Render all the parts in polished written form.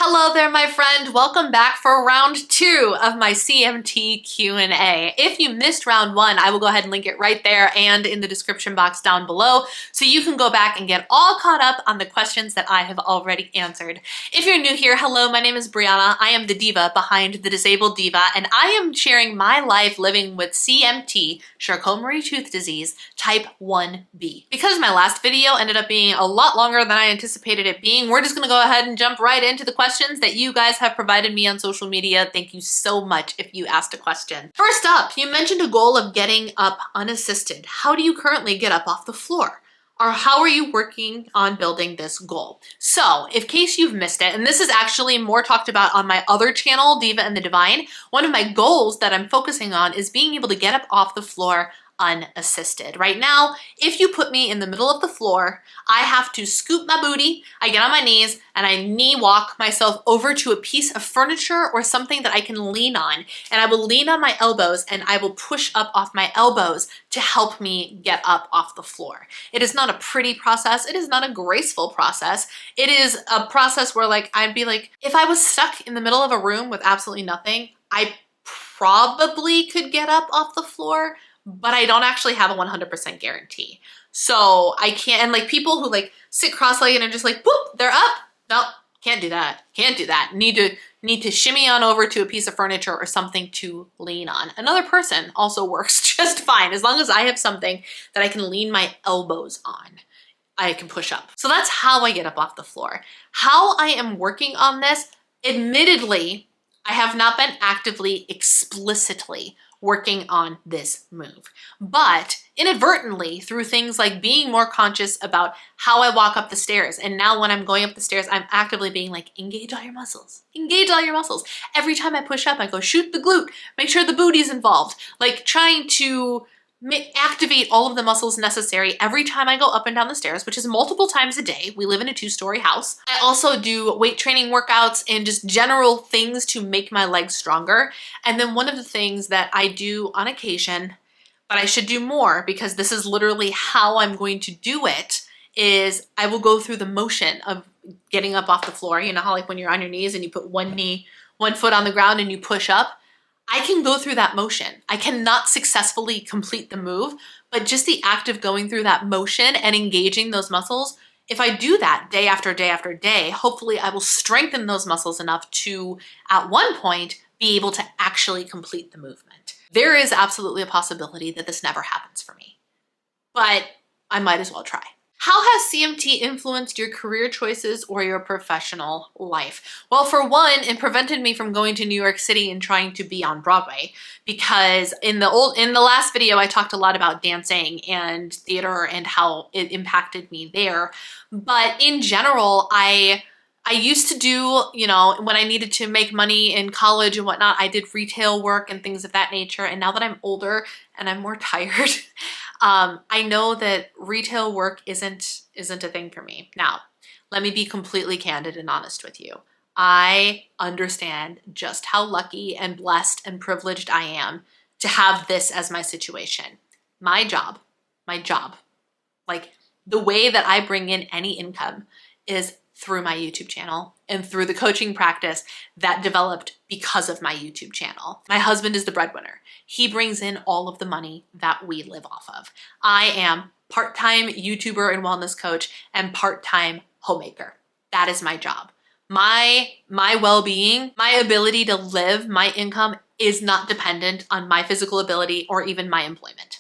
Hello there, my friend. Welcome back for round 2 of my CMT Q&A. If you missed round 1, I will go ahead and link it right there and in the description box down below so you can go back and get all caught up on the questions that I have already answered. If you're new here, hello, my name is Brianna. I am the diva behind The Disabled Diva, and I am sharing my life living with CMT, Charcot-Marie Tooth Disease, type 1B. Because my last video ended up being a lot longer than I anticipated it being, we're just gonna go ahead and jump right into the questions that you guys have provided me on social media. Thank you so much if you asked a question. First up, you mentioned a goal of getting up unassisted. How do you currently get up off the floor? Or how are you working on building this goal? So, in case you've missed it, and this is actually more talked about on my other channel, Diva and the Divine, one of my goals that I'm focusing on is being able to get up off the floor unassisted. Right now, if you put me in the middle of the floor, I have to scoop my booty, I get on my knees, and I knee walk myself over to a piece of furniture or something that I can lean on. And I will lean on my elbows and I will push up off my elbows to help me get up off the floor. It is not a pretty process. It is not a graceful process. It is a process where I'd be like, if I was stuck in the middle of a room with absolutely nothing, I probably could get up off the floor, but I don't actually have a 100% guarantee. So I can't, and people who sit cross-legged and just whoop, they're up. No, can't do that. Can't do that. Need to shimmy on over to a piece of furniture or something to lean on. Another person also works just fine. As long as I have something that I can lean my elbows on, I can push up. So that's how I get up off the floor. How I am working on this, admittedly, I have not been actively, explicitly working on this move. But inadvertently, through things like being more conscious about how I walk up the stairs, and now when I'm going up the stairs, I'm actively being engage all your muscles. Engage all your muscles. Every time I push up, I go, shoot the glute, make sure the booty's involved. Trying to activate all of the muscles necessary every time I go up and down the stairs, which is multiple times a day. We live in a 2-story house. I also do weight training workouts and just general things to make my legs stronger. And then one of the things that I do on occasion, but I should do more because this is literally how I'm going to do it, is I will go through the motion of getting up off the floor. You know how when you're on your knees and you put one foot on the ground and you push up? I can go through that motion. I cannot successfully complete the move, but just the act of going through that motion and engaging those muscles, if I do that day after day after day, hopefully I will strengthen those muscles enough to, at one point, be able to actually complete the movement. There is absolutely a possibility that this never happens for me, but I might as well try. How has CMT influenced your career choices or your professional life? Well, for one, it prevented me from going to New York City and trying to be on Broadway, because in the last video, I talked a lot about dancing and theater and how it impacted me there. But in general, I used to do, when I needed to make money in college and whatnot, I did retail work and things of that nature. And now that I'm older and I'm more tired, I know that retail work isn't a thing for me. Now, let me be completely candid and honest with you. I understand just how lucky and blessed and privileged I am to have this as my situation. My job, the way that I bring in any income is through my YouTube channel and through the coaching practice that developed because of my YouTube channel. My husband is the breadwinner. He brings in all of the money that we live off of. I am part-time YouTuber and wellness coach and part-time homemaker. That is my job. My well-being, my ability to live, my income is not dependent on my physical ability or even my employment.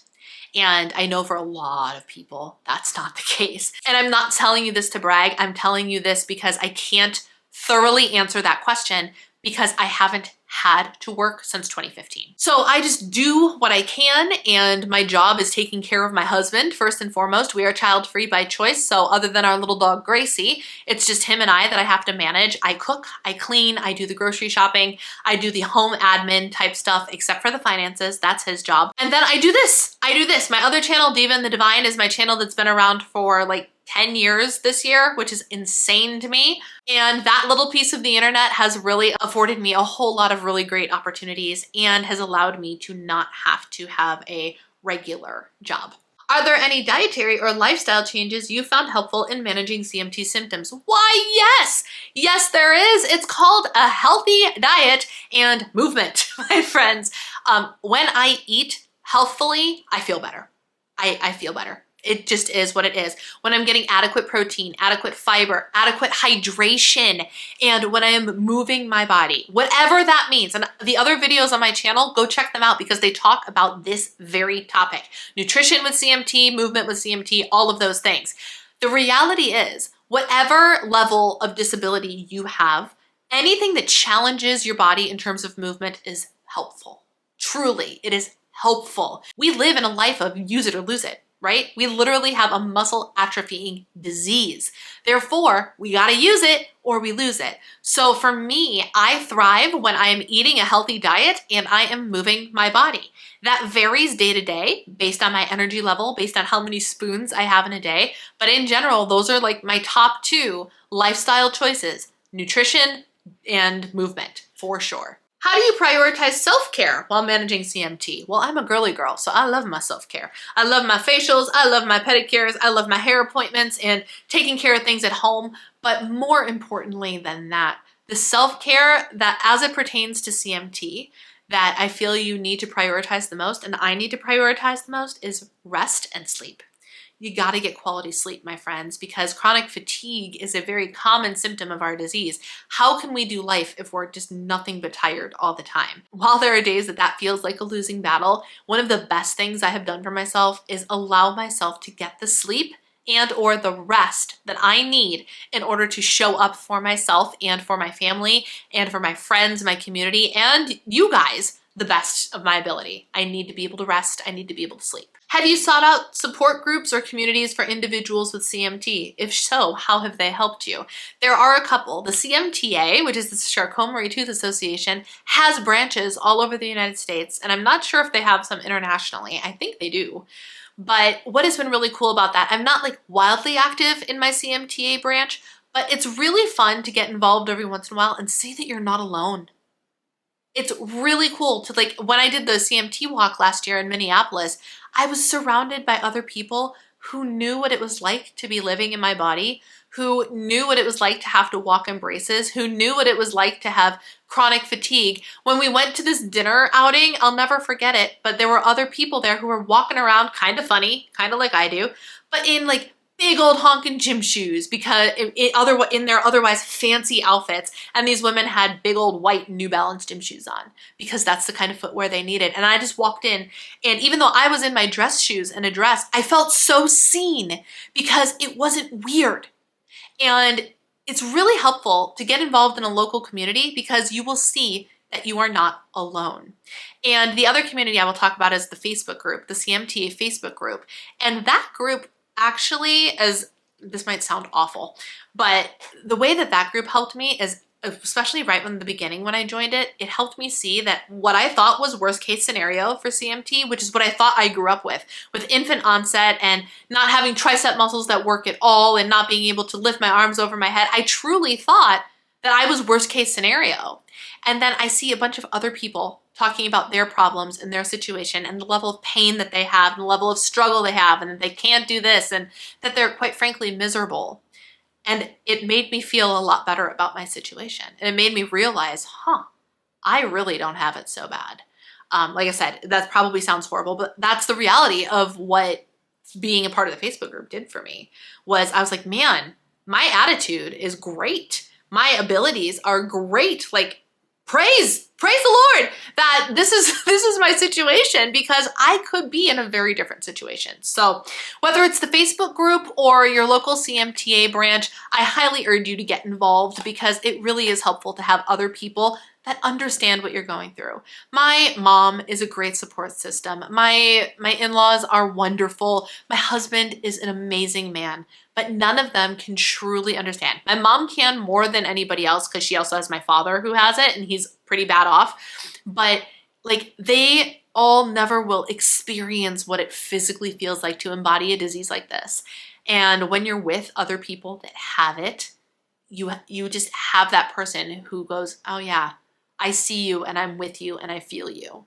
And I know for a lot of people, that's not the case. And I'm not telling you this to brag. I'm telling you this because I can't thoroughly answer that question because I haven't had to work since 2015. So I just do what I can, and my job is taking care of my husband first and foremost. We are child-free by choice, so other than our little dog Gracie, it's just him and I that I have to manage. I cook, I clean, I do the grocery shopping, I do the home admin type stuff, except for the finances. That's his job. And then I do this. My other channel, Diva and the Divine, is my channel that's been around for 10 years this year, which is insane to me. And that little piece of the internet has really afforded me a whole lot of really great opportunities and has allowed me to not have to have a regular job. Are there any dietary or lifestyle changes you found helpful in managing CMT symptoms? Why, yes! Yes, there is. It's called a healthy diet and movement, my friends. When I eat healthfully, I feel better. I feel better. It just is what it is. When I'm getting adequate protein, adequate fiber, adequate hydration, and when I am moving my body, whatever that means. And the other videos on my channel, go check them out because they talk about this very topic. Nutrition with CMT, movement with CMT, all of those things. The reality is, whatever level of disability you have, anything that challenges your body in terms of movement is helpful. Truly, it is helpful. We live in a life of use it or lose it, right? We literally have a muscle atrophying disease. Therefore, we gotta use it or we lose it. So for me, I thrive when I am eating a healthy diet and I am moving my body. That varies day to day based on my energy level, based on how many spoons I have in a day. But in general, those are like my top two lifestyle choices: nutrition and movement, for sure. How do you prioritize self-care while managing CMT? Well, I'm a girly girl, so I love my self-care. I love my facials, I love my pedicures, I love my hair appointments and taking care of things at home. But more importantly than that, the self-care that as it pertains to CMT, that I feel you need to prioritize the most and I need to prioritize the most is rest and sleep. You gotta get quality sleep, my friends, because chronic fatigue is a very common symptom of our disease. How can we do life if we're just nothing but tired all the time? While there are days that feels like a losing battle, one of the best things I have done for myself is allow myself to get the sleep and or the rest that I need in order to show up for myself and for my family and for my friends, my community, and you guys the best of my ability. I need to be able to rest. I need to be able to sleep. Have you sought out support groups or communities for individuals with CMT? If so, how have they helped you? There are a couple. The CMTA, which is the Charcot-Marie-Tooth Association, has branches all over the United States, and I'm not sure if they have some internationally. I think they do. But what has been really cool about that, I'm not like wildly active in my CMTA branch, but it's really fun to get involved every once in a while and see that you're not alone. It's really cool to, like, when I did the CMT walk last year in Minneapolis, I was surrounded by other people who knew what it was like to be living in my body, who knew what it was like to have to walk in braces, who knew what it was like to have chronic fatigue. When we went to this dinner outing, I'll never forget it, but there were other people there who were walking around kind of funny, kind of like I do, but in like big old honking gym shoes because in their otherwise fancy outfits. And these women had big old white New Balance gym shoes on because that's the kind of footwear they needed. And I just walked in, and even though I was in my dress shoes and a dress, I felt so seen because it wasn't weird. And it's really helpful to get involved in a local community because you will see that you are not alone. And the other community I will talk about is the Facebook group, the CMT Facebook group. And that group actually, as this might sound awful, but the way that group helped me is, especially right in the beginning when I joined it, it helped me see that what I thought was worst case scenario for CMT, which is what I thought I grew up with infant onset and not having tricep muscles that work at all and not being able to lift my arms over my head. I truly thought that I was worst case scenario. And then I see a bunch of other people talking about their problems and their situation and the level of pain that they have and the level of struggle they have and that they can't do this and that they're quite frankly miserable. And it made me feel a lot better about my situation. And it made me realize, I really don't have it so bad. Like I said, that probably sounds horrible, but that's the reality of what being a part of the Facebook group did for me. I was like, man, my attitude is great. My abilities are great. Like, praise the Lord that this is my situation because I could be in a very different situation. So whether it's the Facebook group or your local CMTA branch, I highly urge you to get involved because it really is helpful to have other people that understand what you're going through. My mom is a great support system. My in-laws are wonderful. My husband is an amazing man, but none of them can truly understand. My mom can more than anybody else because she also has my father who has it and he's pretty bad off. But like they all never will experience what it physically feels like to embody a disease like this. And when you're with other people that have it, you just have that person who goes, oh yeah, I see you and I'm with you and I feel you.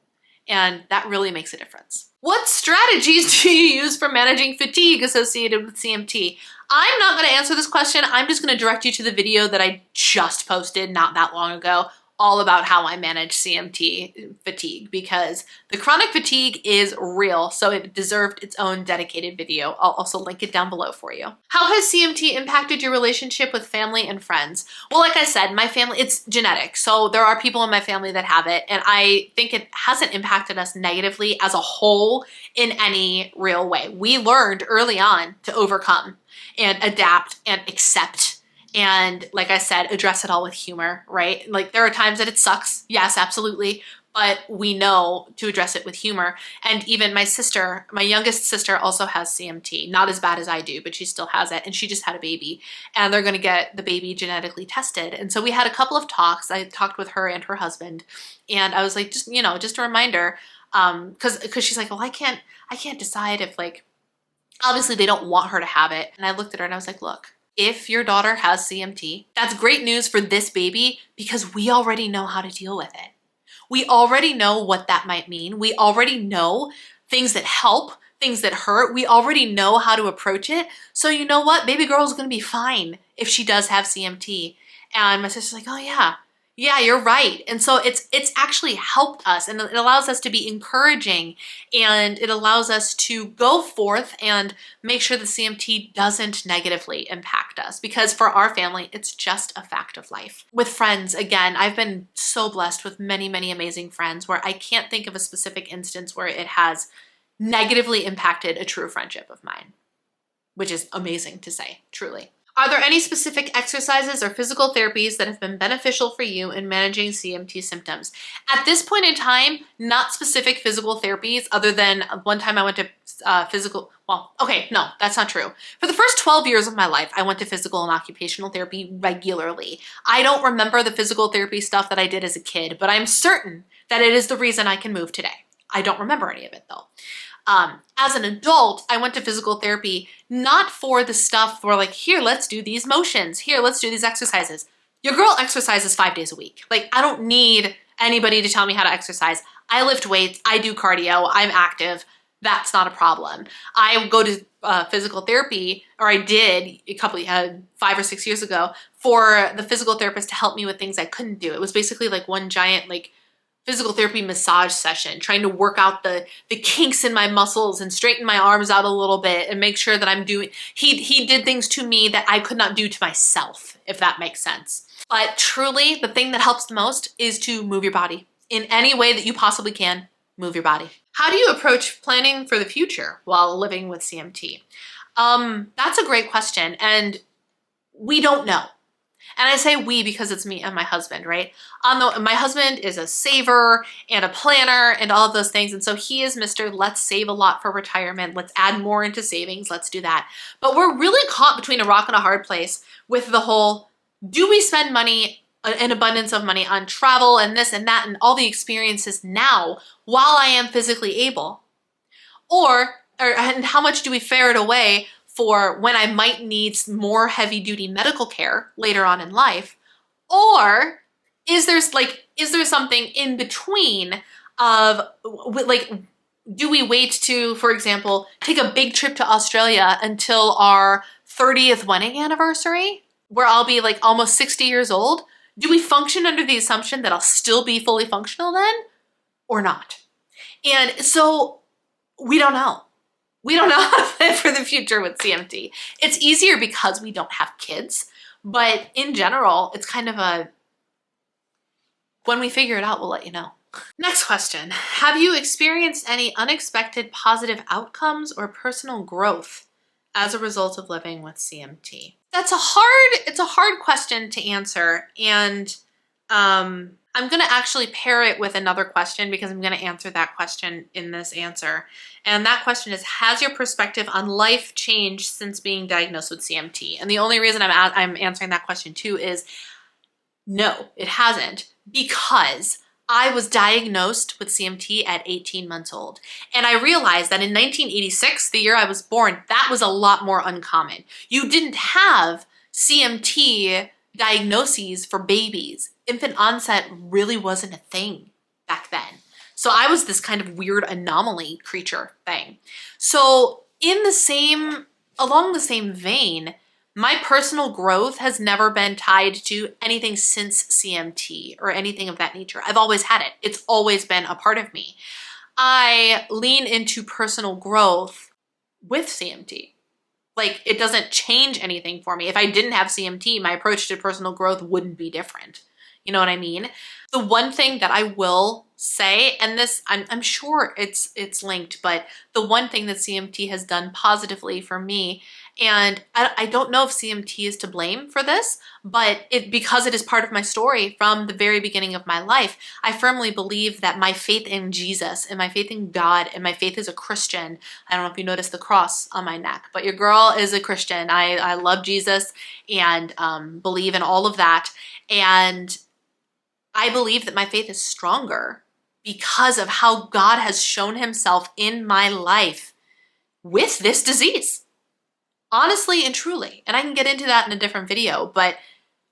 And that really makes a difference. What strategies do you use for managing fatigue associated with CMT? I'm not going to answer this question. I'm just going to direct you to the video that I just posted not that long ago, all about how I manage CMT fatigue, because the chronic fatigue is real, so it deserved its own dedicated video. I'll also link it down below for you. How has CMT impacted your relationship with family and friends? Well, like I said, my family, it's genetic, so there are people in my family that have it, and I think it hasn't impacted us negatively as a whole in any real way. We learned early on to overcome and adapt and accept. And like I said, address it all with humor, right? Like there are times that it sucks. Yes, absolutely. But we know to address it with humor. And even my sister, my youngest sister also has CMT. Not as bad as I do, but she still has it. And she just had a baby. And they're going to get the baby genetically tested. And so we had a couple of talks. I talked with her and her husband. And I was like, just a reminder. Because she's like, well, I can't decide if like, obviously they don't want her to have it. And I looked at her and I was like, look, if your daughter has CMT, that's great news for this baby because we already know how to deal with it. We already know what that might mean. We already know things that help, things that hurt. We already know how to approach it. So you know what? Baby girl is going to be fine if she does have CMT. And my sister's like, oh yeah, you're right. And so it's actually helped us, and it allows us to be encouraging, and it allows us to go forth and make sure the CMT doesn't negatively impact us, because for our family, it's just a fact of life. With friends, again, I've been so blessed with many, many amazing friends where I can't think of a specific instance where it has negatively impacted a true friendship of mine, which is amazing to say, truly. Are there any specific exercises or physical therapies that have been beneficial for you in managing CMT symptoms? At this point in time, not specific physical therapies, other than one time I went to no, that's not true. For the first 12 years of my life, I went to physical and occupational therapy regularly. I don't remember the physical therapy stuff that I did as a kid, but I'm certain that it is the reason I can move today. I don't remember any of it though. As an adult, I went to physical therapy, not for the stuff where like, here, let's do these motions. Here, let's do these exercises. Your girl exercises 5 days a week. Like, I don't need anybody to tell me how to exercise. I lift weights. I do cardio. I'm active. That's not a problem. I go to physical therapy, or I did 5 or 6 years ago, for the physical therapist to help me with things I couldn't do. It was basically like one giant physical therapy massage session, trying to work out the kinks in my muscles and straighten my arms out a little bit and make sure that I'm doing, he did things to me that I could not do to myself, if that makes sense. But truly, the thing that helps the most is to move your body. In any way that you possibly can, move your body. How do you approach planning for the future while living with CMT? That's a great question, and we don't know. And I say we because it's me and my husband, right? My husband is a saver and a planner and all of those things. And so he is Mr. Let's save a lot for retirement. Let's add more into savings. Let's do that. But we're really caught between a rock and a hard place with the whole, do we spend money, an abundance of money on travel and this and that and all the experiences now while I am physically able? And how much do we ferret away for when I might need more heavy-duty medical care later on in life? Or is there something in between of, like, do we wait to, for example, take a big trip to Australia until our 30th wedding anniversary, where I'll be like almost 60 years old? Do we function under the assumption that I'll still be fully functional then or not? And so we don't know. We don't know how to plan for the future with CMT. It's easier because we don't have kids, but in general, it's kind of when we figure it out, we'll let you know. Next question. Have you experienced any unexpected positive outcomes or personal growth as a result of living with CMT? It's a hard question to answer, and I'm going to actually pair it with another question because I'm going to answer that question in this answer. And that question is, has your perspective on life changed since being diagnosed with CMT? And the only reason I'm answering that question too is no, it hasn't, because I was diagnosed with CMT at 18 months old. And I realized that in 1986, the year I was born, that was a lot more uncommon. You didn't have CMT diagnoses for babies. Infant onset really wasn't a thing back then. So I was this kind of weird anomaly creature thing. So along the same vein, my personal growth has never been tied to anything since CMT or anything of that nature. I've always had it. It's always been a part of me. I lean into personal growth with CMT. Like, it doesn't change anything for me. If I didn't have CMT, my approach to personal growth wouldn't be different. You know what I mean? The one thing that I will say, and this, I'm sure it's linked, but the one thing that CMT has done positively for me, and I don't know if CMT is to blame for this, but because it is part of my story from the very beginning of my life, I firmly believe that my faith in Jesus and my faith in God and my faith as a Christian, I don't know if you noticed the cross on my neck, but your girl is a Christian. I love Jesus and believe in all of that. And I believe that my faith is stronger because of how God has shown himself in my life with this disease. Honestly and truly. And I can get into that in a different video, but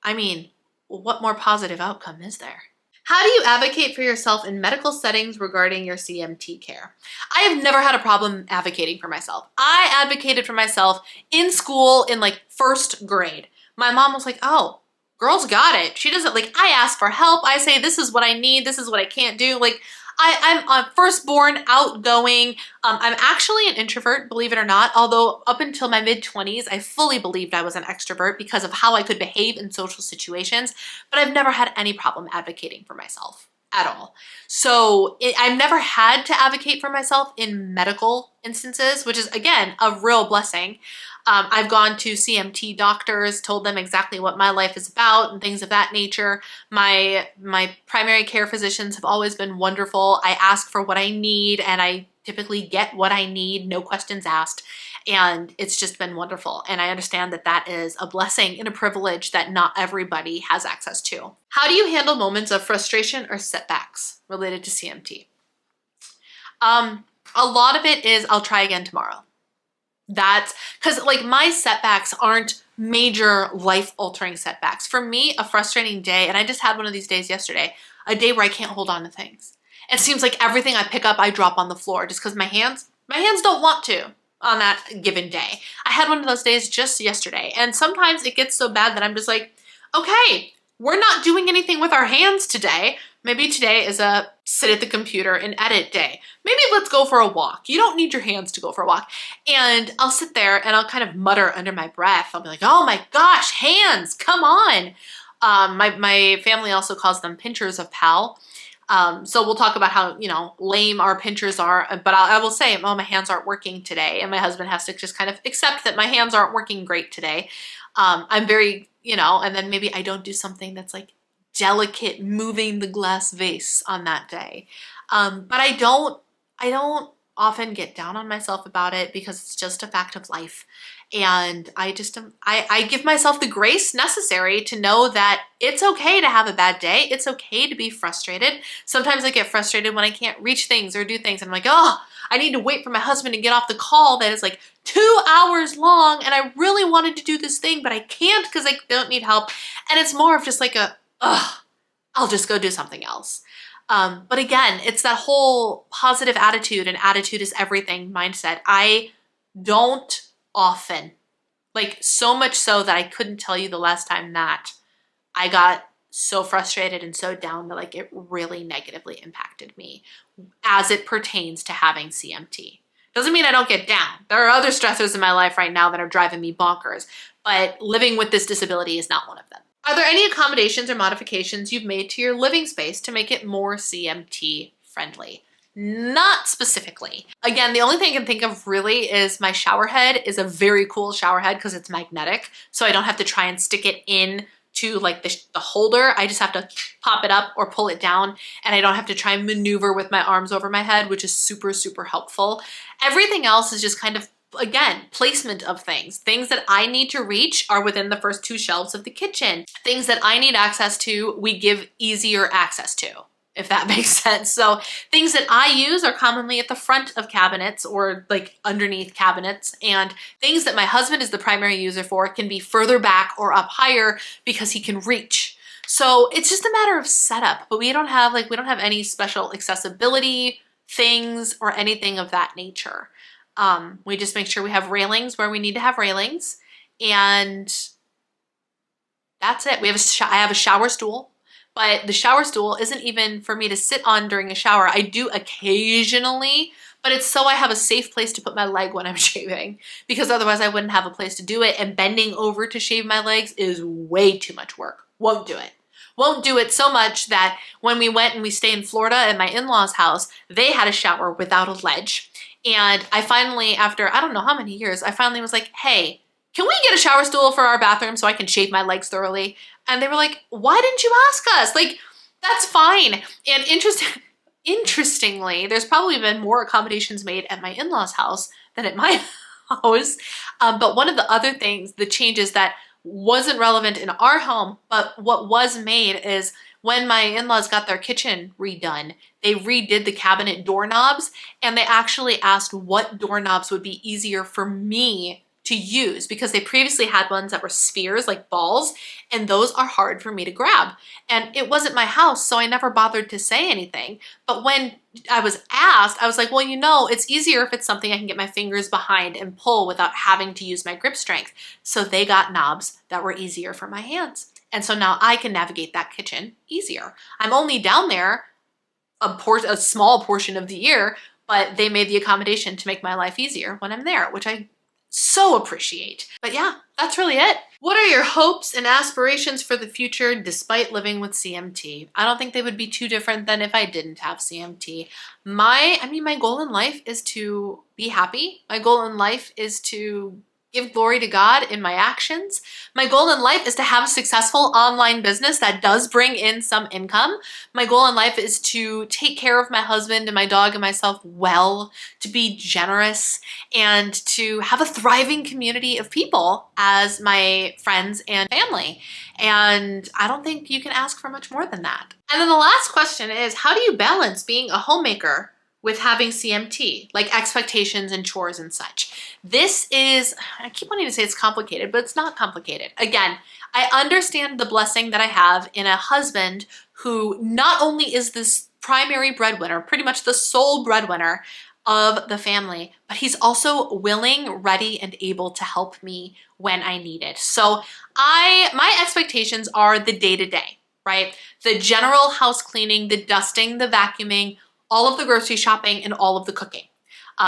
I mean, what more positive outcome is there? How do you advocate for yourself in medical settings regarding your CMT care? I have never had a problem advocating for myself. I advocated for myself in school in like first grade. My mom was like, oh, girl's got it. She doesn't, like, I ask for help. I say, this is what I need. This is what I can't do. Like, I'm a firstborn, outgoing. I'm actually an introvert, believe it or not. Although up until my mid-20s, I fully believed I was an extrovert because of how I could behave in social situations. But I've never had any problem advocating for myself at all. So I've never had to advocate for myself in medical instances, which is, again, a real blessing. I've gone to CMT doctors, told them exactly what my life is about and things of that nature. My primary care physicians have always been wonderful. I ask for what I need and I typically get what I need, no questions asked. And it's just been wonderful. And I understand that that is a blessing and a privilege that not everybody has access to. How do you handle moments of frustration or setbacks related to CMT? A lot of it is I'll try again tomorrow. That's because, like, my setbacks aren't major life-altering setbacks. For me, a frustrating day, and I just had one of these days yesterday, a day where I can't hold on to things. It seems like everything I pick up, I drop on the floor just because my hands don't want to on that given day. I had one of those days just yesterday, and sometimes it gets so bad that I'm just like, okay, we're not doing anything with our hands today. Maybe today is a sit at the computer and edit day. Maybe let's go for a walk. You don't need your hands to go for a walk. And I'll sit there and I'll kind of mutter under my breath. I'll be like, oh my gosh, hands, come on. My family also calls them pinchers of pal. So we'll talk about how, lame our pinchers are, but I will say, oh, my hands aren't working today. And my husband has to just kind of accept that my hands aren't working great today. I'm very, and then maybe I don't do something that's like delicate moving the glass vase on that day. But I don't often get down on myself about it because it's just a fact of life. And I give myself the grace necessary to know that it's okay to have a bad day. It's okay to be frustrated. Sometimes I get frustrated when I can't reach things or do things. And I'm like, oh, I need to wait for my husband to get off the call that is like 2 hours long. And I really wanted to do this thing, but I can't because I don't need help. And it's more of just like I'll just go do something else. But again, it's that whole positive attitude and attitude is everything mindset. I don't often, like so much so that I couldn't tell you the last time that I got so frustrated and so down that like it really negatively impacted me as it pertains to having CMT. Doesn't mean I don't get down. There are other stressors in my life right now that are driving me bonkers, but living with this disability is not one of them. Are there any accommodations or modifications you've made to your living space to make it more CMT friendly? Not specifically. Again, the only thing I can think of really is my shower head is a very cool shower head because it's magnetic. So I don't have to try and stick it in to like the holder. I just have to pop it up or pull it down, and I don't have to try and maneuver with my arms over my head, which is super, super helpful. Everything else is just kind of, again, placement of things. Things that I need to reach are within the first 2 shelves of the kitchen. Things that I need access to, we give easier access to, if that makes sense. So things that I use are commonly at the front of cabinets or like underneath cabinets, and things that my husband is the primary user for can be further back or up higher because he can reach. So it's just a matter of setup, but we don't have any special accessibility things or anything of that nature. We just make sure we have railings where we need to have railings, and that's it. I have a shower stool, but the shower stool isn't even for me to sit on during a shower. I do occasionally, but it's so I have a safe place to put my leg when I'm shaving, because otherwise I wouldn't have a place to do it, and bending over to shave my legs is way too much work. Won't do it. Won't do it so much that when we went and we stayed in Florida at my in-laws' house, they had a shower without a ledge. And I finally, after I don't know how many years, I finally was like, hey, can we get a shower stool for our bathroom so I can shave my legs thoroughly? And they were like, why didn't you ask us? Like, that's fine. And interestingly, there's probably been more accommodations made at my in-laws' house than at my house. But one of the other things, the changes that wasn't relevant in our home, but what was made is when my in-laws got their kitchen redone, they redid the cabinet doorknobs, and they actually asked what doorknobs would be easier for me to use, because they previously had ones that were spheres, like balls, and those are hard for me to grab. And it wasn't my house, so I never bothered to say anything. But when I was asked, I was like, well, it's easier if it's something I can get my fingers behind and pull without having to use my grip strength. So they got knobs that were easier for my hands. And so now I can navigate that kitchen easier. I'm only down there a small portion of the year, but they made the accommodation to make my life easier when I'm there, which I so appreciate. But yeah, that's really it. What are your hopes and aspirations for the future despite living with CMT? I don't think they would be too different than if I didn't have CMT. My goal in life is to be happy. My goal in life is to give glory to God in my actions. My goal in life is to have a successful online business that does bring in some income. My goal in life is to take care of my husband and my dog and myself well, to be generous, and to have a thriving community of people as my friends and family. And I don't think you can ask for much more than that. And then the last question is, how do you balance being a homemaker with having CMT, like expectations and chores and such? This is, I keep wanting to say it's complicated, but it's not complicated. Again, I understand the blessing that I have in a husband who not only is this primary breadwinner, pretty much the sole breadwinner of the family, but he's also willing, ready, and able to help me when I need it. So my expectations are the day-to-day, right? The general house cleaning, the dusting, the vacuuming, all of the grocery shopping, and all of the cooking.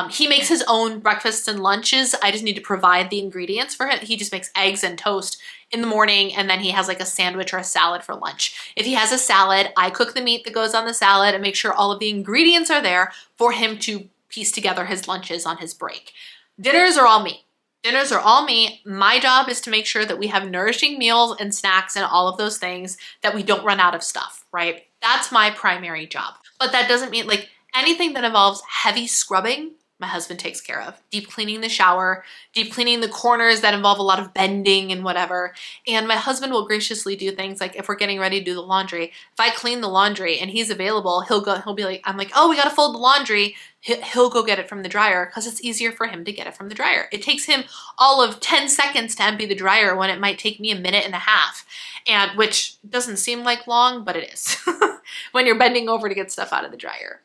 He makes his own breakfasts and lunches. I just need to provide the ingredients for him. He just makes eggs and toast in the morning, and then he has like a sandwich or a salad for lunch. If he has a salad, I cook the meat that goes on the salad and make sure all of the ingredients are there for him to piece together his lunches on his break. Dinners are all me. Dinners are all me. My job is to make sure that we have nourishing meals and snacks and all of those things, that we don't run out of stuff, right? That's my primary job. But that doesn't mean, like, anything that involves heavy scrubbing, my husband takes care of. Deep cleaning the shower, deep cleaning the corners that involve a lot of bending and whatever. And my husband will graciously do things like, if we're getting ready to do the laundry, if I clean the laundry and he's available, he'll be like, I'm like, oh, we gotta fold the laundry. He'll go get it from the dryer because it's easier for him to get it from the dryer. It takes him all of 10 seconds to empty the dryer when it might take me a minute and a half. And which doesn't seem like long, but it is when you're bending over to get stuff out of the dryer.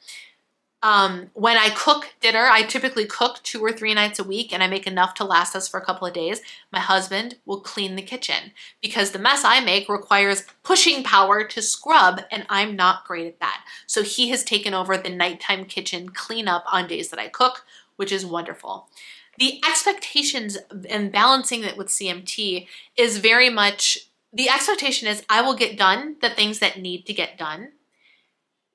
When I cook dinner, I typically cook 2 or 3 nights a week, and I make enough to last us for a couple of days. My husband will clean the kitchen because the mess I make requires pushing power to scrub, and I'm not great at that. So he has taken over the nighttime kitchen cleanup on days that I cook, which is wonderful. The expectations and balancing it with CMT is very much, the expectation is I will get done the things that need to get done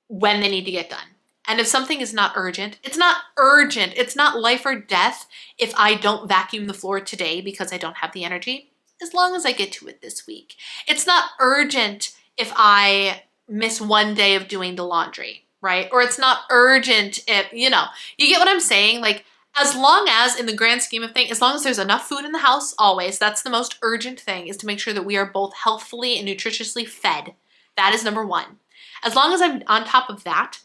when they need to get done. And if something is not urgent, it's not urgent. It's not life or death if I don't vacuum the floor today because I don't have the energy, as long as I get to it this week. It's not urgent if I miss one day of doing the laundry, right? Or it's not urgent if, you get what I'm saying? Like, as long as, in the grand scheme of things, as long as there's enough food in the house, always, that's the most urgent thing, is to make sure that we are both healthfully and nutritiously fed. That is number one. As long as I'm on top of that,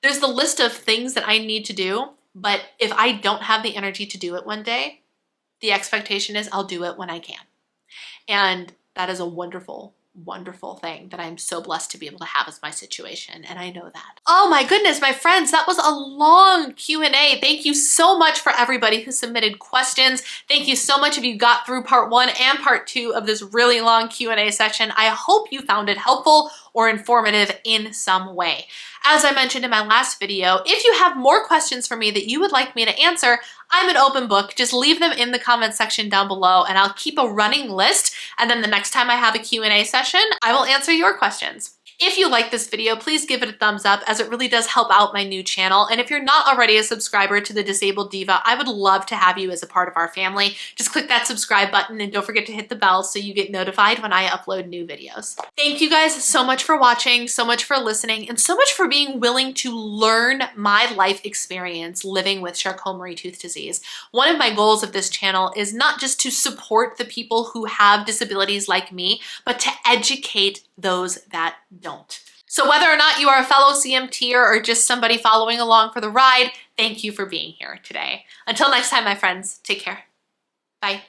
there's the list of things that I need to do, but if I don't have the energy to do it one day, the expectation is I'll do it when I can. And that is a wonderful, wonderful thing that I'm so blessed to be able to have as my situation, and I know that. Oh my goodness, my friends, that was a long Q&A. Thank you so much for everybody who submitted questions. Thank you so much if you got through part 1 and part 2 of this really long Q&A session. I hope you found it helpful or informative in some way. As I mentioned in my last video, if you have more questions for me that you would like me to answer, I'm an open book. Just leave them in the comment section down below and I'll keep a running list. And then the next time I have a Q&A session, I will answer your questions. If you like this video, please give it a thumbs up as it really does help out my new channel. And if you're not already a subscriber to The Disabled Diva, I would love to have you as a part of our family. Just click that subscribe button and don't forget to hit the bell so you get notified when I upload new videos. Thank you guys so much for watching, so much for listening, and so much for being willing to learn my life experience living with Charcot-Marie-Tooth disease. One of my goals of this channel is not just to support the people who have disabilities like me, but to educate those that don't. So whether or not you are a fellow CMTer or just somebody following along for the ride, thank you for being here today. Until next time, my friends, take care. Bye.